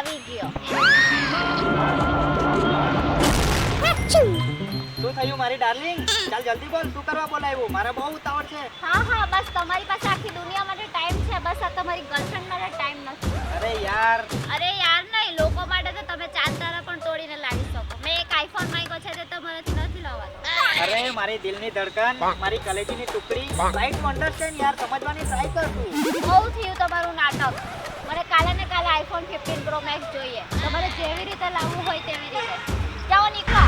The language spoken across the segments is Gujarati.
આવી ગયો. શું થયું મારી ડાર્લિંગ? ચાલ જલ્દી બોલ, શું કરવા બોલાવ્યું? મારે બહુ ઉતાવળ છે. હા બસ તમારી પાસે આખી દુનિયા માટે ટાઈમ છે, બસ આ તમારી ગર્લફ્રેન્ડ માટે ટાઈમ નથી. અરે યાર નહીં, લોકો માટે તો તમે ચાંદ તારા પણ તોડીને લાવી શકો. મેં એક આઈફોન માંગ્યો છે તે તમારાથી નથી લાવવાનો. અરે મારી દિલની ધડકન, મારી કલેજીની ટુકડી, રાઈટ ટુ અન્ડરસ્ટેન્ડ યાર, સમજવાની ટ્રાય કર તું. બહુ થયું તમારું નાટક. મને કાલે ને કાલે આઈફોન 15 પ્રો મેક્સ જોઈએ. તમારે જેવી રીતે લાવવું હોય તેવી રીતે. જાઓ નીકળો.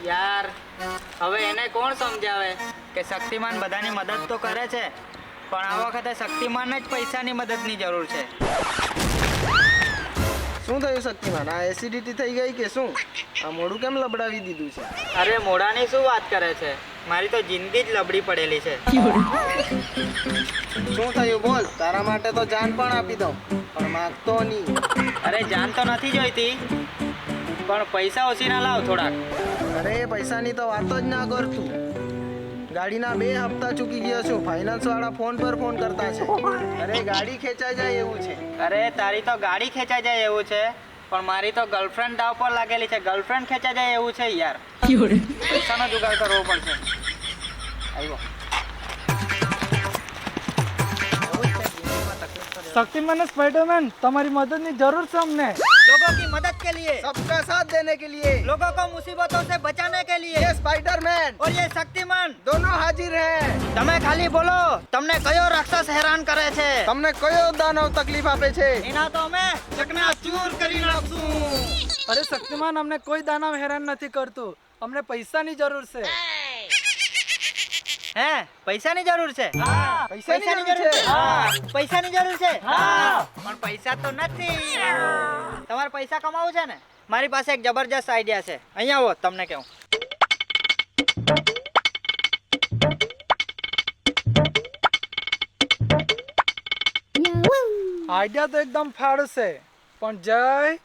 યાર હવે એને કોણ સમજાવે કે શક્તિમાન બધાની મદદ તો કરે છે, પણ આ વખતે શક્તિમાનને જ પૈસાની મદદની જરૂર છે. શું થયું શક્તિમાન? આ એસિડિટી થઈ ગઈ કે શું? આ મોઢું કેમ લબડાવી દીધું છે? અરે મોઢાની શું વાત કરે છે, મારી તો જિંદગી જ લબડી પડેલી છે. શું થયું બોલ, તારા માટે તો જાન પણ આપી દઉં, પણ માંગતો નહીં. અરે જાન તો નથી જોઈતી, પણ પૈસા ઓછીના લાવ થોડાક. અરે પૈસાની તો વાતો જ ના કરતું. ગાડીના 2 હપ્તા ચૂકી ગયો છું. ફાઇનાન્સ વાળા ફોન પર ફોન કરતા છે. અરે ગાડી ખેંચાઈ જાય એવું છે. અરે તારી તો ગાડી ખેંચાઈ જાય એવું છે, પણ મારી તો ગર્લફ્રેન્ડ દાવ પર લાગેલી છે. ગર્લફ્રેન્ડ ખેંચાઈ જાય એવું છે યાર. પૈસાનો જુગાડ કરવો પડશે. આવ્યો. शक्तिमान स्पाइडरमैन तुम्हारी मदद की जरूरत है हमने. लोगों की मदद के लिए, सबका साथ देने के लिए, लोगों को मुसीबतों से बचाने के लिए ये स्पाइडरमैन और ये शक्तिमान दोनों हाजिर हैं. તમે ખાલી બોલો, તમને કયો રાક્ષસ હેરાન કરે છે? તમને કયો દાનવ તકલીફ આપે છે? એના તો અમે ચકનાચૂર કરી નાખશું. अरे शक्तिमान हमने कोई दानव हैरान नहीं करतु, हमने पैसा ની જરૂર છે. હે પૈસાની જરૂર છે? પૈસાની જરૂર છે? હા પૈસાની જરૂર છે. હા પણ પૈસા તો નથી. તમારે પૈસા કમાવું છે ને? મારી પાસે એક જબરજસ્ત આઈડિયા છે. અહીંયા આવો, તમને કહું. આઈડિયા તો એકદમ ફાડું છે, પણ જય હાય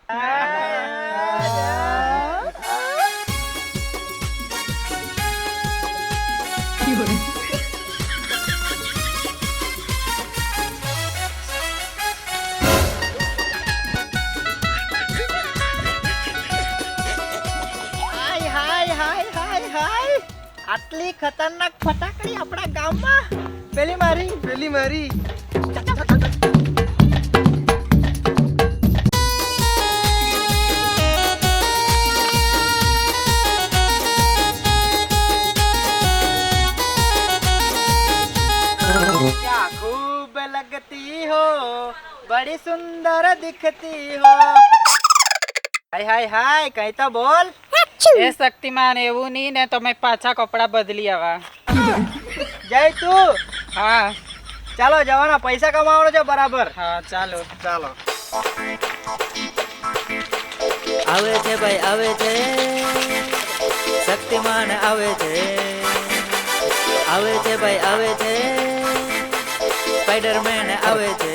આટલી ખતરનાક ફટાકડી આપણા ગામમાં. પેલી મારી क्या खूब लगती हो, बड़ी सुंदर दिखती हो. हाय कहीं तो बोल. એ શક્તિમાન એવું નહીં ને, તમે પાછા કપડા બદલી આવા. જય તું. હા ચાલો જવાના, પૈસા કમાવાનો છે બરાબર. હા ચાલો. આવે છે ભાઈ આવે છે, શક્તિમાન આવે છે. આવે છે ભાઈ આવે છે, સ્પાઈડરમેન આવે છે.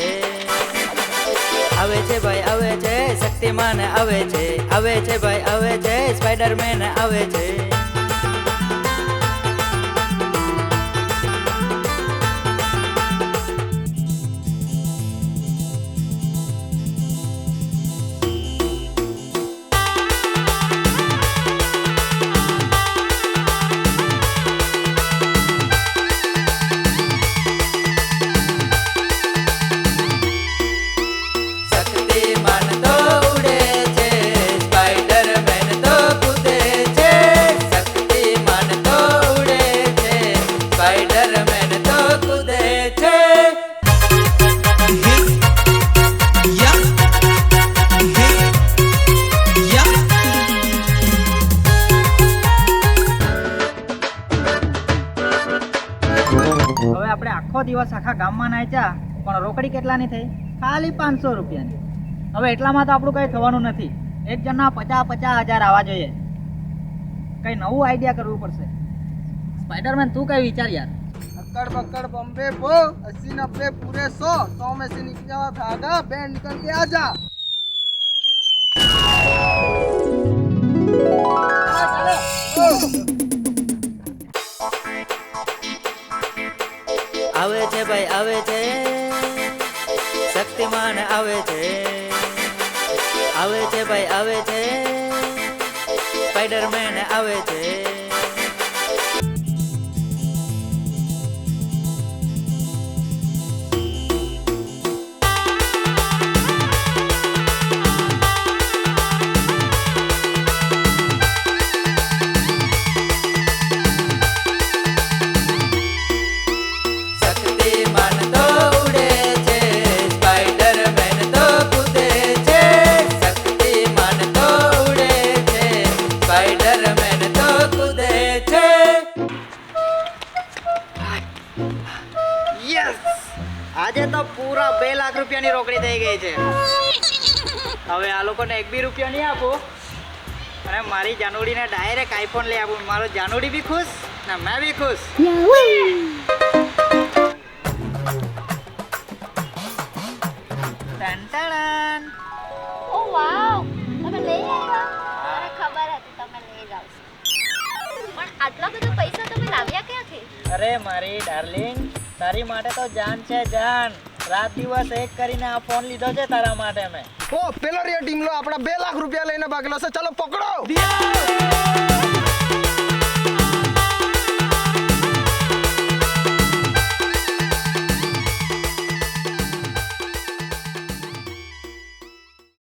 આવે છે ભાઈ આવે છે, શક્તિમાન આવે છે. આવે છે ભાઈ આવે છે, સ્પાઈડરમેન આવે છે. શક્તિમાન તો ઉડે છે, સ્પાઈડરમેન તો કૂદે છે. શક્તિમાન તો ઉડે છે, સ્પાઈડરમેન તો કૂદે છે. હવે આપણે આખો દિવસ આખા ગામમાં નાચ્યા, પણ રોકડી કેટલાની થઈ? ખાલી 500 રૂપિયાની. હવે એટલામાં તો આપણું કઈ થવાનું નથી. એક જણના 50 હજાર આવવા જોઈએ. કઈ નવું આઈડિયા કરવું પડશે. સ્પાઈડરમેન તું કઈ વિચાર યાર. अक्कड़ पक्कड़ बम्बे पो 80 90 पूरे 100 में से निकला हुआ धागा बैंड निकल के आजा. ભાઈ આવે છે, શક્તિમાન આવે છે, આવે છે ભાઈ આવે છે, સ્પાઈડરમેન આવે છે. શક્તિમાન તો ઉડે છે, સ્પાઈડરમેન તો કૂદે છે. શક્તિમાન તો ઉડે છે, સ્પાઈડરમેન તો કૂદે છે. યસ, આજે તો પૂરા 2 લાખ રૂપિયાની રોકડી થઈ ગઈ છે. હવે આ લોકોને 1 બી રૂપિયા નહીં આપું અને મારી જાનુડીને ડાયરેક્ટ આઈફોન લઈ આપું. મારો જાનુડી બી ખુશ ને મેં બી ખુશ. ટન ઓ વાવ, તમે લઈ આવ્યા? મને ખબર હતી તમે લઈ જાવશો. પણ આટલા બધા પૈસા તમે લાવ્યા ક્યાંથી? અરે મારી ડાર્લિંગ, તારી માટે તો જાન છે જાન. રાત દિવસ એક કરીને આ ફોન લીધો છે તારા માટે મેં. ઓ પેલો ટીમલો આપણા 2 લાખ રૂપિયા લઈને ભાગેલો છે. ચલો પકડો.